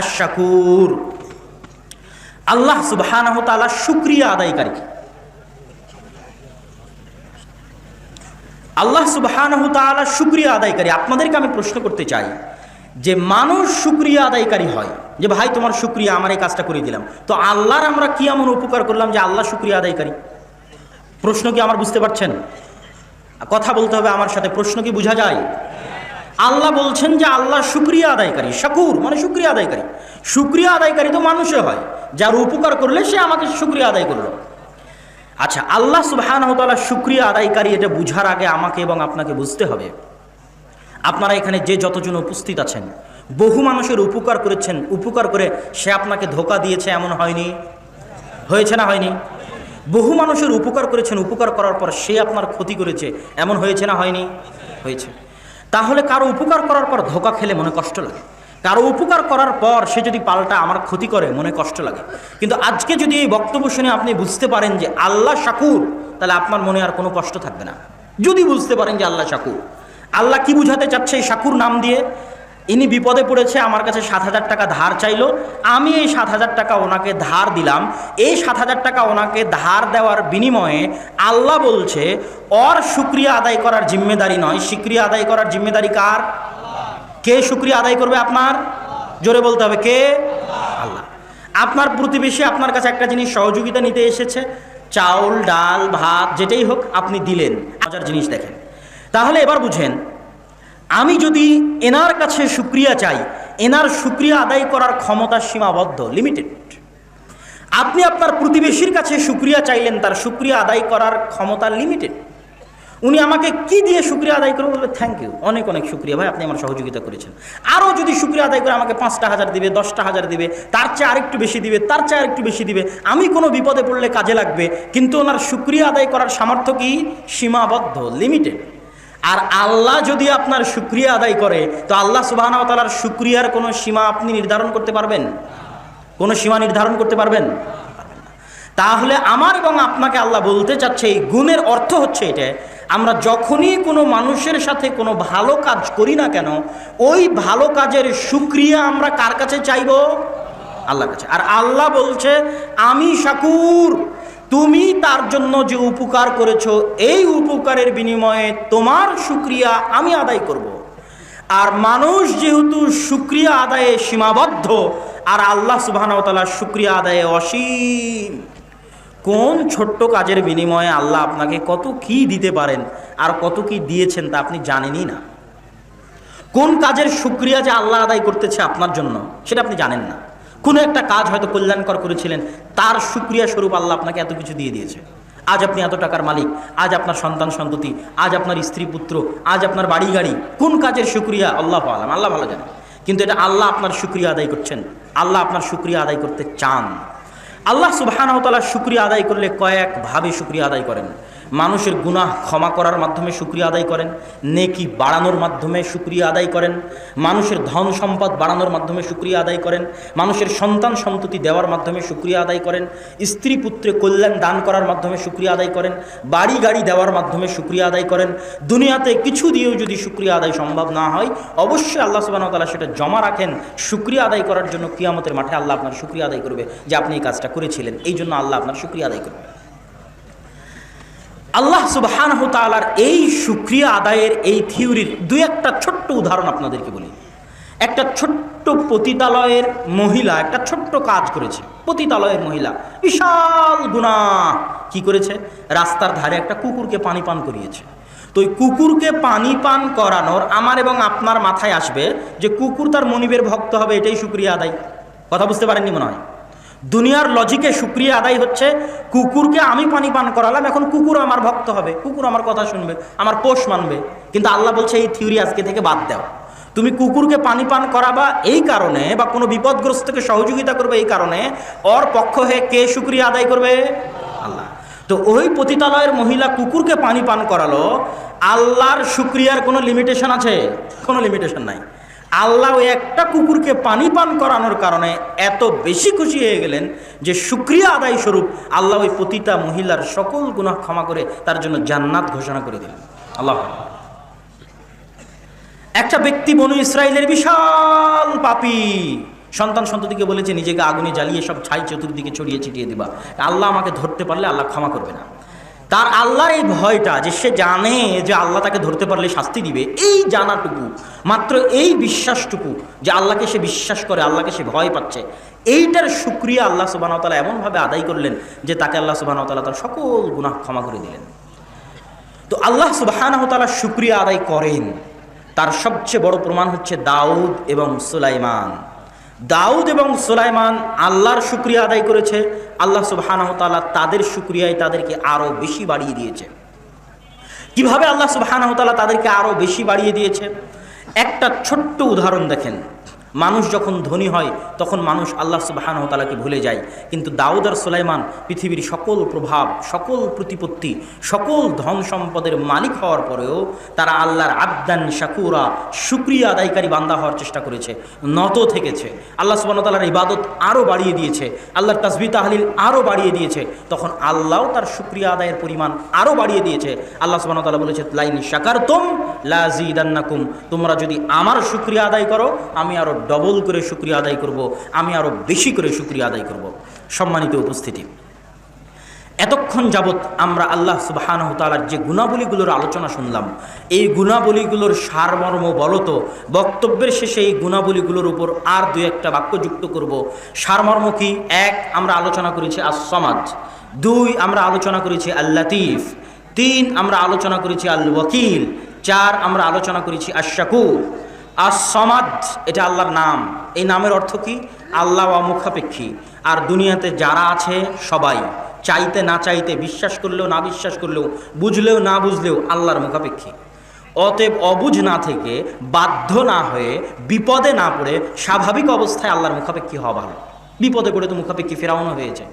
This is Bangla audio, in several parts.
আশ-শাকুর। আল্লাহ সুবহানাহু ওয়া তাআলা শুকরিয়া আদায়কারী। আল্লাহ সুবহানাহু ওয়া তাআলা শুকরিয়া আদায়কারী। আপনাদেরকে আমি প্রশ্ন করতে চাই যে মানুষ শুকরিয়া আদায়কারী হয়, যে ভাই তোমার শুকরিয়া, আমার এই কাজটা করে দিলাম, তো আল্লাহর আমরা কি এমন উপকার করলাম যে আল্লাহ শুকরিয়া আদায়কারী? প্রশ্ন কি আমার বুঝতে পারছেন? কথা বলতে হবে আমার সাথে, প্রশ্ন কি বোঝা যায়? আল্লাহ বলছেন যে আল্লাহ শুকরিয়া আদায়কারী, শাকুর মানে শুকরিয়া আদায়কারী। শুকরিয়া আদায়কারী তো মানুষে হয়, যার উপকার করলে সে আমাকে শুকরিয়া আদায় করলো। আচ্ছা, আল্লাহ সুবহানাহু ওয়া তাআলা শুকরিয়া আদায়কারী, এটা বুঝার আগে আমাকে এবং আপনাকে বুঝতে হবে, আপনারা এখানে যে যতজন উপস্থিত আছেন, বহু মানুষের উপকার করেছেন, উপকার করে সে আপনাকে ধোঁকা দিয়েছে এমন হয়নি? হয়েছে না হয়নি? বহু মানুষের উপকার করেছেন, উপকার করার পর সে আপনার ক্ষতি করেছে এমন হয়েছে না হয়নি? হয়েছে। তাহলে কারো উপকার করার পর ধোঁকা খেলে মনে কষ্ট লাগে, কারো উপকার করার পর সে যদি পাল্টা আমার ক্ষতি করে মনে কষ্ট লাগে। কিন্তু আজকে যদি এই বক্তব্য শুনে আপনি বুঝতে পারেন যে আল্লাহ শাকুর, তাহলে আপনার মনে আর কোনো কষ্ট থাকবে না। যদি বুঝতে পারেন যে আল্লাহ শাকুর, আল্লাহ কি বুঝাতে চাচ্ছে এই শাকুর নাম দিয়ে? ইনি বিপদে পড়েছে, আমার কাছে 7,000 টাকা ধার চাইলো, আমি এই 7,000 টাকা ওনাকে ধার দিলাম। এই 7,000 টাকা ওনাকে ধার দেওয়ার বিনিময়ে আল্লাহ বলছে ওর শুকরিয়া আদায় করার জিম্মেদারি নয়, শুকরিয়া আদায় করার জিম্মেদারি কার? কে শুকরিয়া আদায় করবে আপনার? জোরে বলতে হবে, কে? আল্লাহ। আপনার প্রতিবেশী আপনার কাছে একটা জিনিস সহযোগিতা নিতে এসেছে, চাউল ডাল ভাত যেটাই হোক, আপনি দিলেন, মজার জিনিস দেখেন। তাহলে এবার বুঝেন, আমি যদি এনার কাছে শুকরিয়া চাই, এনার শুকরিয়া আদায় করার ক্ষমতা সীমাবদ্ধ, লিমিটেড। আপনি আপনার প্রতিবেশীর কাছে শুকরিয়া চাইলেন, তার শুকরিয়া আদায় করার ক্ষমতা লিমিটেড। উনি আমাকে কি দিয়ে শুকরিয়া আদায় করবে? বলবে থ্যাংক ইউ, অনেক অনেক শুকরিয়া ভাই, আপনি আমার সহযোগিতা করেছেন। আরও যদি শুকরিয়া আদায় করে আমাকে 5টা হাজার দিবে, 10টা হাজার দিবে, তার চেয়ে আরেকটু বেশি দিবে, তার চেয়ে আরেকটু বেশি দিবে, আমি কোনো বিপদে পড়লে কাজে লাগবে। কিন্তু ওনার শুকরিয়া আদায় করার সামর্থ্য কি? সীমাবদ্ধ, লিমিটেড। আর আল্লাহ যদি আপনার শুকরিয়া আদায় করে, তো আল্লাহ সুবহানাহু ওয়া তাআলার শুকরিয়ার কোনো সীমা আপনি নির্ধারণ করতে পারবেন? কোনো সীমা নির্ধারণ করতে পারবেন? তাহলে আমার এবং আপনাকে আল্লাহ বলতে চাচ্ছে, এই গুণের অর্থ হচ্ছে এটা, আমরা যখনই কোনো মানুষের সাথে কোনো ভালো কাজ করি না কেন, ওই ভালো কাজের শুকরিয়া আমরা কার কাছে চাইব? আল্লাহর কাছে। আর আল্লাহ বলছে আমি শাকুর, তুমি তার জন্য যে উপকার করেছো, এই উপকারের বিনিময়ে তোমার শুকরিয়া আমি আদায় করব। আর মানুষ যেহেতু শুকরিয়া আদায়ে সীমাবদ্ধ, আর আল্লাহ সুবহানাহু ওয়া তাআলা শুকরিয়া আদায়ে অসীম। কোন ছোট্ট কাজের বিনিময়ে আল্লাহ আপনাকে কত কি দিতে পারেন আর কত কি দিয়েছেন তা আপনি জানেনই না। কোন কাজের শুকরিয়া যে আল্লাহ আদায় করতেছে আপনার জন্য, সেটা আপনি জানেন না। কোনো একটা কাজ হয়তো কল্যাণকর করেছিলেন, তার শুকরিয়া স্বরূপ আল্লাহ আপনাকে এত কিছু দিয়ে দিয়েছে। আজ আপনি এত টাকার মালিক, আজ আপনার সন্তান সন্ততি, আজ আপনার স্ত্রী পুত্র, আজ আপনার বাড়ি গাড়ি। কোন কাজের শুকরিয়া? আল্লাহ আলাম, আল্লাহ ভালো জানেন। কিন্তু এটা আল্লাহ আপনার শুকরিয়া আদায় করছেন, আল্লাহ আপনার শুকরিয়া আদায় করতে চান। আল্লাহ সুবহানাহু ওয়া তাআলা শুকরিয়া আদায় করলে কয়েকভাবে শুকরিয়া আদায় করেন। মানুষের গুনাহ ক্ষমা করার মাধ্যমে শুকরিয়া আদায় করেন, নেকি বাড়ানোর মাধ্যমে শুকরিয়া আদায় করেন, মানুষের ধন সম্পদ বাড়ানোর মাধ্যমে শুকরিয়া আদায় করেন, মানুষের সন্তান সন্ততি দেওয়ার মাধ্যমে শুকরিয়া আদায় করেন, স্ত্রী পুত্রে কল্যাণ দান করার মাধ্যমে শুকরিয়া আদায় করেন, বাড়ি গাড়ি দেওয়ার মাধ্যমে শুকরিয়া আদায় করেন। দুনিয়াতে কিছু দিয়েও যদি শুকরিয়া আদায় সম্ভব না হয়, অবশ্যই আল্লাহ সুবহানাহু ওয়া তাআলা সেটা জমা রাখেন শুকরিয়া আদায় করার জন্য। কিয়ামতের মাঠে আল্লাহ আপনার শুকরিয়া আদায় করবে যে আপনি এই কাজটা করেছিলেন, এই জন্য আল্লাহ আপনার শুকরিয়া আদায় করবে। আল্লাহ সুবহানাহু ওয়া তাআলার এই শুকরিয়া আদায়ের এই থিওরির দুই একটা ছোট্ট উদাহরণ আপনাদেরকে বলি। একটা ছোট্ট পতিতালয়ের মহিলা একটা ছোট্ট কাজ করেছে। পতিতালয়ের মহিলা বিশাল গুনাহ কি করেছে? রাস্তার ধারে একটা কুকুরকে পানি পান করিয়েছে। তো ওই কুকুরকে পানি পান করানোর আমার এবং আপনার মাথায় আসবে যে কুকুর তার মনিবের ভক্ত হবে, এটাই শুকরিয়া আদায়। কথা বুঝতে পারেননি মনে হয়? দুনিয়ার লজিকে শুকরিয়া আদায় হচ্ছে কুকুরকে আমি পানি পান করালাম, এখন কুকুর আমার ভক্ত হবে, কুকুর আমার কথা শুনবে, আমার পোষ মানবে। কিন্তু আল্লাহ বলছে এই থিওরি আজকে থেকে বাদ দাও। তুমি কুকুরকে পানি পান করাবা এই কারণে, বা কোনো বিপদগ্রস্তকে সহযোগিতা করবে এই কারণে, ওর পক্ষ হয়ে কে শুকরিয়া আদায় করবে? আল্লাহ। তো ওই পতিতালয়ের মহিলা কুকুরকে পানি পান করালো, আল্লাহর শুকরিয়ার কোনো লিমিটেশন আছে? কোনো লিমিটেশন নাই। আল্লাহ ওই একটা কুকুরকে পানি পান করানোর কারণে এত বেশি খুশি হয়ে গেলেন যে শুকরিয়া আদায় স্বরূপ আল্লাহ ওই পতিতা মহিলার সকল গুনাহ ক্ষমা করে তার জন্য জান্নাত ঘোষণা করে দিলেন। আল্লাহ। একটা ব্যক্তি বনু ইসরাইলের বিশাল পাপী, সন্তান সন্ততিকে বলেছে নিজেকে আগুনে জ্বালিয়ে সব ছাই চতুর্দিকে ছড়িয়ে ছিটিয়ে দিবা, আল্লাহ আমাকে ধরতে পারলে আল্লাহ ক্ষমা করবে না। তার আল্লাহর এই ভয়টা, যে সে জানে যে আল্লাহ তাকে ধরতে পারলে শাস্তি দিবে, এই জানাটুকু, মাত্র এই বিশ্বাসটুকু, যে আল্লাহকে সে বিশ্বাস করে, আল্লাহকে সে ভয় পাচ্ছে, এইটার শুকরিয়া আল্লাহ সুবহানাহু ওয়া তাআলা এমনভাবে আদায় করলেন যে তাকে আল্লাহ সুবহানাহু ওয়া তাআলা তার সকল গুনাহ ক্ষমা করে দিলেন। তো আল্লাহ সুবহানাহু ওয়া তাআলা শুকরিয়া আদায় করেন, তার সবচেয়ে বড় প্রমাণ হচ্ছে দাউদ এবং সুলাইমান। দাউদ এবং সুলাইমান আল্লাহর শুকরিয়া আদায় করেছে, আল্লাহ সুবহানাহু ওয়া তাআলা তাদের শুকরিয়ায় তাদেরকে আরও বেশি বাড়িয়ে দিয়েছে। কিভাবে আল্লাহ সুবহানাহু ওয়া তাআলা তাদেরকে আরও বেশি বাড়িয়ে দিয়েছে? একটা ছোট্ট উদাহরণ দেখেন। মানুষ যখন ধনী হয় তখন মানুষ আল্লাহ সুবহানাহু ওয়া তাআলাকে ভুলে যায়, কিন্তু দাউদ আর সুলাইমান পৃথিবীর সকল প্রভাব, সকল প্রতিপত্তি, সকল ধন সম্পদের মালিক হওয়ার পরেও তারা আল্লাহর আবদান শাকুরা, শুকরিয়া আদায়কারী বান্দা হওয়ার চেষ্টা করেছে, নত থেকেছে। আল্লাহ সুবহানাহু ওয়া তাআলার ইবাদত আরও বাড়িয়ে দিয়েছে, আল্লাহর তাসবিহ তাহলিল আরও বাড়িয়ে দিয়েছে, তখন আল্লাহও তার শুকরিয়া আদায়ের পরিমাণ আরও বাড়িয়ে দিয়েছে। আল্লাহ সুবহানাহু ওয়া তাআলা বলেছে, লাইন শাকারতুম লাযিদান্নাকুম, তোমরা যদি আমার শুকরিয়া আদায় করো আমি আরও ডবল করে শুকরিয়া আদায় করব, আমি আরো বেশি করে শুকরিয়া আদায় করব। সম্মানিত উপস্থিতি, এতক্ষণ যাবৎ আমরা আল্লাহ সুবহানাহু ওয়া তাআলার যে গুণাবলীগুলোর আলোচনা শুনলাম, এই গুণাবলীগুলোর সারমর্ম বলতো, বক্তব্যের শেষে এই গুণাবলীগুলোর উপর আর দুই একটা বাক্য যুক্ত করব। সারমর্ম কি? এক, আমরা আলোচনা করেছি আস-সামাদ। দুই, আমরা আলোচনা করেছি আল-লাতীফ। তিন, আমরা আলোচনা করেছি আল-ওয়াকিল। চার, আমরা আলোচনা করেছি আশ-শাকুর। আস-সামাদ এটা আল্লাহর নাম। এই নামের অর্থ কি? আল্লাহ মুখাপেক্ষী। আর দুনিয়াতে যারা আছে সবাই চাইতে না চাইতে, বিশ্বাস করলেও না বিশ্বাস করলেও, বুঝলেও না বুঝলেও আল্লাহর মুখাপেক্ষী। অতএব অবুঝ না থেকে, বাধ্য না হয়ে, বিপদে না পড়ে স্বাভাবিক অবস্থায় আল্লাহর মুখাপেক্ষী হওয়া ভালো। বিপদে পড়ে তো মুখাপেক্ষী ফেরাউনও হয়েছে।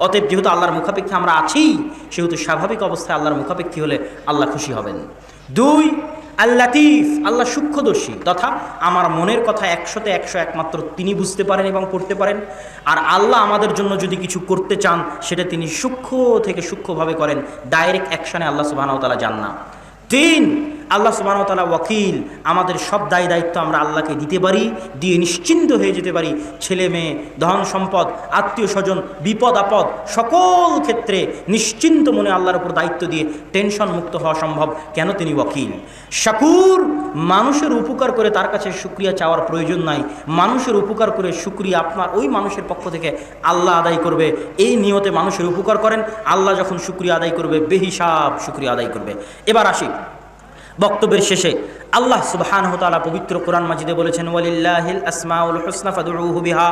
অতএব যেহেতু আল্লাহর মুখাপেক্ষী আমরা আছি, সেহেতু স্বাভাবিক অবস্থায় আল্লাহর মুখাপেক্ষী হলে আল্লাহ খুশি হবেন। দুই, আল-লাতীফ, আল্লাহ সূক্ষ্মদর্শী, তথা আমার মনের কথা 100-তে 100 একমাত্র তিনি বুঝতে পারেন এবং পড়তে পারেন। আর আল্লাহ আমাদের জন্য যদি কিছু করতে চান সেটা তিনি সূক্ষ্ম থেকে সূক্ষ্মভাবে করেন, ডাইরেক্ট অ্যাকশনে আল্লাহ সুবহানাহু ওয়া তাআলা যান না। তিন, আল্লাহ সুবহানাহু ওয়া তাআলা ওয়াকিল, আমাদের সব দায় দায়িত্ব আমরা আল্লাহকে দিতে পারি, দিয়ে নিশ্চিন্ত হয়ে যেতে পারি। ছেলে মেয়ে, ধন সম্পদ, আত্মীয় স্বজন, বিপদ আপদ, সকল ক্ষেত্রে নিশ্চিন্ত মনে আল্লাহর উপর দায়িত্ব দিয়ে টেনশন মুক্ত হওয়া সম্ভব। কেন? তিনি ওয়াকিল। শাকুর, মানুষের উপকার করে তার কাছে শুকরিয়া চাওয়ার প্রয়োজন নাই, মানুষের উপকার করে শুকরিয়া আপনার ওই মানুষের পক্ষ থেকে আল্লাহ আদায় করবে। এই নিয়তে মানুষের উপকার করেন, আল্লাহ যখন শুকরিয়া আদায় করবে বেহিসাব শুকরিয়া আদায় করবে। এবার আসি বক্তব্যের শেষে। আল্লাহ সুবহানাহু ওয়া তাআলা পবিত্র কোরআন মাজিদে বলেছেন, ওয়ালিল্লাহিল আসমাউল হুসনা ফাদউহু বিহা,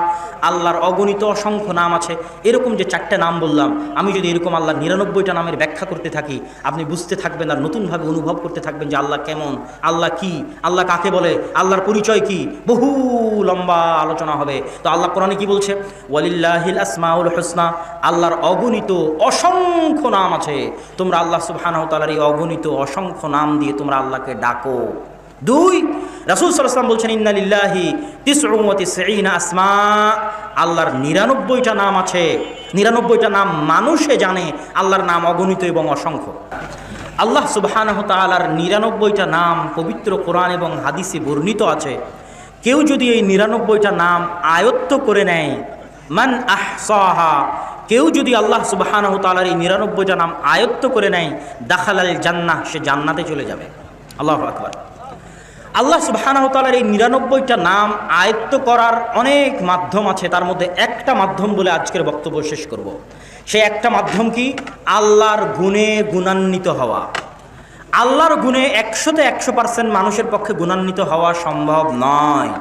আল্লাহর অগণিত অসংখ্য নাম আছে। এরকম যে 4টা নাম বললাম, আমি যদি এরকম আল্লাহর 99টা নামের ব্যাখ্যা করতে থাকি, আপনি বুঝতে থাকবেন আর নতুনভাবে অনুভব করতে থাকবেন যে আল্লাহ কেমন, আল্লাহ কি, আল্লাহ কাকে বলে, আল্লাহর পরিচয় কি, বহু লম্বা আলোচনা হবে। তো আল্লাহ কোরআনে কি বলছে? ওয়ালিল্লাহিল আসমাউল হুসনা, আল্লাহর অগণিত অসংখ্য নাম আছে। তোমরা আল্লাহ সুবহানাহু ওয়া তাআলার এই অগণিত অসংখ্য নাম দিয়ে তোমরা আল্লাহকে ডাকো। দুই, রাসূল সাল্লাল্লাহু আলাইহি ওয়াসাল্লাম বলছেন, ইন্না লিল্লাহি 99 আসমা, আল্লাহর 99টা নাম আছে। 99টা নাম মানুষে জানে, আল্লাহর নাম অগণিত এবং অসংখ্য। আল্লাহ সুবহানাহু ওয়া তাআলার 99টা নাম পবিত্র কোরআন এবং হাদিসে বর্ণিত আছে। কেউ যদি এই 99টা নাম আয়ত্ত করে নেয়, মান আহসাহা, কেউ যদি আল্লাহ সুবহানাহু ওয়া তাআলার এই 99টা নাম আয়ত্ত করে নেয়, দাখালাল জান্নাহ, সে জান্নাতে চলে যাবে। আল্লাহু আকবার। আল্লাহ সুবহানাহু ওয়া তাআলার এই 99টা নাম আয়ত্ত করার অনেক মাধ্যম আছে, তার মধ্যে একটা মাধ্যম বলে আজকের বক্তব্য শেষ করব। সেই একটা মাধ্যম কি? আল্লাহর গুণে গুণান্বিত হওয়া। আল্লাহর গুণে 100-তে 100% মানুষের পক্ষে গুণান্বিত হওয়া সম্ভব নয়,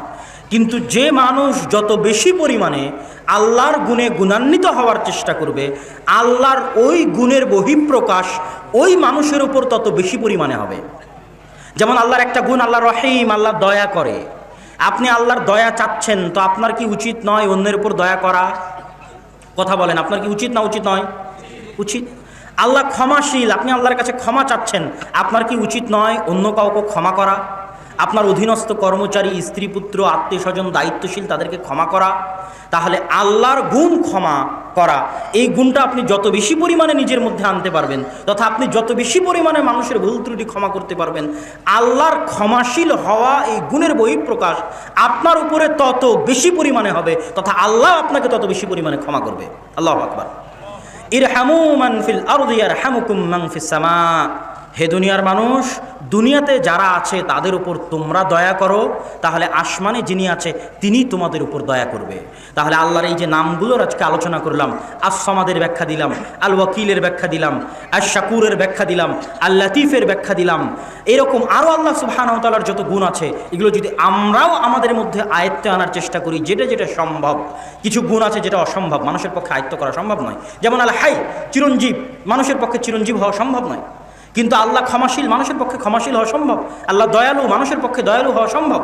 কিন্তু যে মানুষ যত বেশি পরিমাণে আল্লাহর গুণে গুণান্বিত হওয়ার চেষ্টা করবে, আল্লাহর ওই গুণের বহিঃপ্রকাশ ওই মানুষের উপর তত বেশি পরিমাণে হবে। যেমন আল্লাহর একটা গুণ, আল্লাহ রহিম, আল্লাহ দয়া করে। আপনি আল্লাহর দয়া চাচ্ছেন, তো আপনার কি উচিত নয় অন্যের উপর দয়া করা? কথা বলেন, আপনার কি উচিত না উচিত নয়? উচিত। আল্লাহ ক্ষমাশীল, আপনি আল্লাহর কাছে ক্ষমা চাচ্ছেন, আপনার কি উচিত নয় অন্য কাউকে ক্ষমা করা? আপনার অধীনস্থ কর্মচারী, স্ত্রী, পুত্র, আত্মীয় স্বজন, দায়িত্বশীল তাদেরকে ক্ষমা করা, তাহলে আল্লাহর গুণ ক্ষমা করা, এই গুণটা আপনি যত বেশি পরিমাণে নিজের মধ্যে আনতে পারবেন, তথা আপনি যত বেশি পরিমাণে মানুষের ভুল ত্রুটি ক্ষমা করতে পারবেন, আল্লাহর ক্ষমাশীল হওয়া এই গুণের বহিঃপ্রকাশ আপনার উপরে তত বেশি পরিমাণে হবে, তথা আল্লাহ আপনাকে তত বেশি পরিমাণে ক্ষমা করবে। আল্লাহু আকবার। ইরহামু মান ফিল আরদি ইয়ারহামুকুম মান ফিস সামা। হে দুনিয়ার মানুষ, দুনিয়াতে যারা আছে তাদের উপর তোমরা দয়া করো, তাহলে আসমানে যিনি আছে তিনি তোমাদের উপর দয়া করবে। তাহলে আল্লাহর এই যে নামগুলোর আজকে আলোচনা করলাম, আস-সামাদের ব্যাখ্যা দিলাম, আল ওয়াকিলের ব্যাখ্যা দিলাম, আশ-শাকুরের ব্যাখ্যা দিলাম, আল লাতিফের ব্যাখ্যা দিলাম, এরকম আরও আল্লাহ সুবহানাহু ওয়া তাআলার যত গুণ আছে এগুলো যদি আমরাও আমাদের মধ্যে আয়ত্তে আনার চেষ্টা করি, যেটা যেটা সম্ভব। কিছু গুণ আছে যেটা অসম্ভব, মানুষের পক্ষে আয়ত্ত করা সম্ভব নয়। যেমন আল হাই, চিরঞ্জীব, মানুষের পক্ষে চিরঞ্জীব হওয়া সম্ভব নয়, কিন্তু আল্লাহ ক্ষমাশীল, মানুষের পক্ষে ক্ষমাশীল হওয়া সম্ভব। আল্লাহ দয়ালু, মানুষের পক্ষে দয়ালু হওয়া সম্ভব।